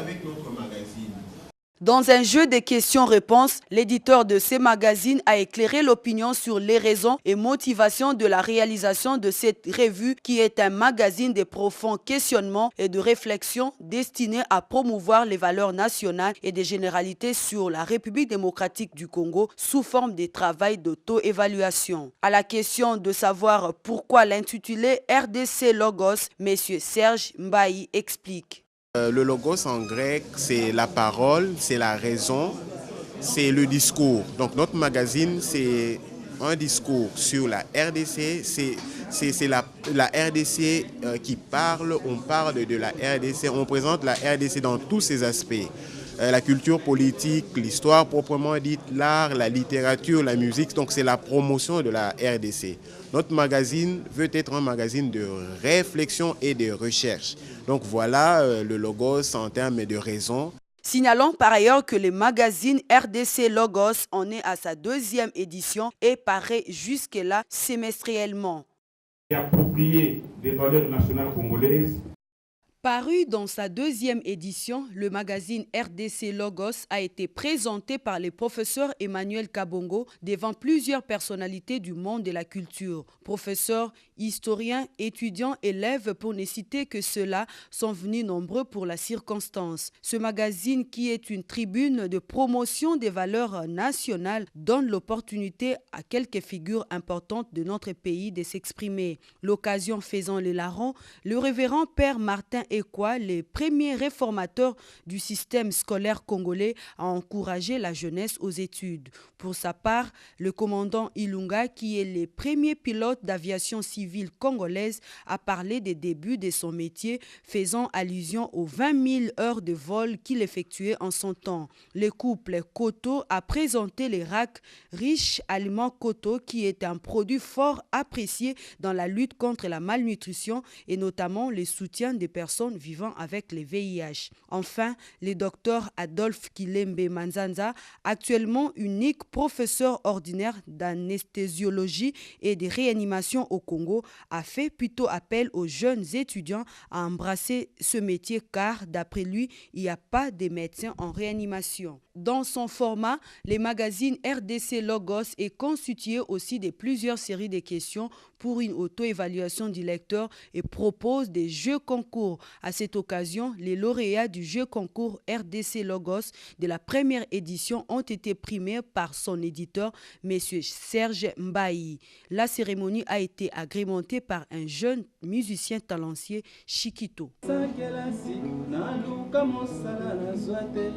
avec notre magazine. Dans un jeu de questions-réponses, l'éditeur de ces magazines a éclairé l'opinion sur les raisons et motivations de la réalisation de cette revue qui est un magazine de profonds questionnements et de réflexion destiné à promouvoir les valeurs nationales et des généralités sur la République démocratique du Congo sous forme de travail d'auto-évaluation. À la question de savoir pourquoi l'intitulé RDC Logos, M. Serge Mbayi explique. Le logos en grec, c'est la parole, c'est la raison, c'est le discours. Donc notre magazine, c'est un discours sur la RDC, c'est la RDC qui parle, on parle de la RDC, on présente la RDC dans tous ses aspects. La culture politique, l'histoire proprement dite, l'art, la littérature, la musique, donc c'est la promotion de la RDC. Notre magazine veut être un magazine de réflexion et de recherche. Donc voilà le logos en termes de raison. Signalons par ailleurs que le magazine RDC Logos en est à sa 2e édition et paraît jusque-là semestriellement. Approprié des valeurs nationales congolaises. Paru dans sa 2e édition, le magazine RDC Logos a été présenté par le professeur Emmanuel Kabongo devant plusieurs personnalités du monde de la culture. Professeurs, historiens, étudiants, élèves, pour ne citer que ceux-là, sont venus nombreux pour la circonstance. Ce magazine, qui est une tribune de promotion des valeurs nationales, donne l'opportunité à quelques figures importantes de notre pays de s'exprimer. L'occasion faisant le larron, le révérend Père Martin Ekwa, le premier réformateur du système scolaire congolais, a encouragé la jeunesse aux études. Pour sa part, le commandant Ilunga, qui est le premier pilote d'aviation civile congolaise, a parlé des débuts de son métier, faisant allusion aux 20 000 heures de vol qu'il effectuait en son temps. Le couple Koto a présenté les RAC, riches aliments Koto, qui est un produit fort apprécié dans la lutte contre la malnutrition et notamment le soutien des personnes vivant avec le VIH. Enfin, le docteur Adolphe Kilembe Manzanza, actuellement unique professeur ordinaire d'anesthésiologie et de réanimation au Congo, a fait plutôt appel aux jeunes étudiants à embrasser ce métier car, d'après lui, il n'y a pas de médecins en réanimation. Dans son format, le magazine RDC Logos est constitué aussi de plusieurs séries de questions pour une auto-évaluation du lecteur et propose des jeux concours. À cette occasion, les lauréats du jeu concours RDC Logos de la première édition ont été primés par son éditeur, M. Serge Mbayi. La cérémonie a été agrémentée par un jeune musicien talentueux, Chiquito.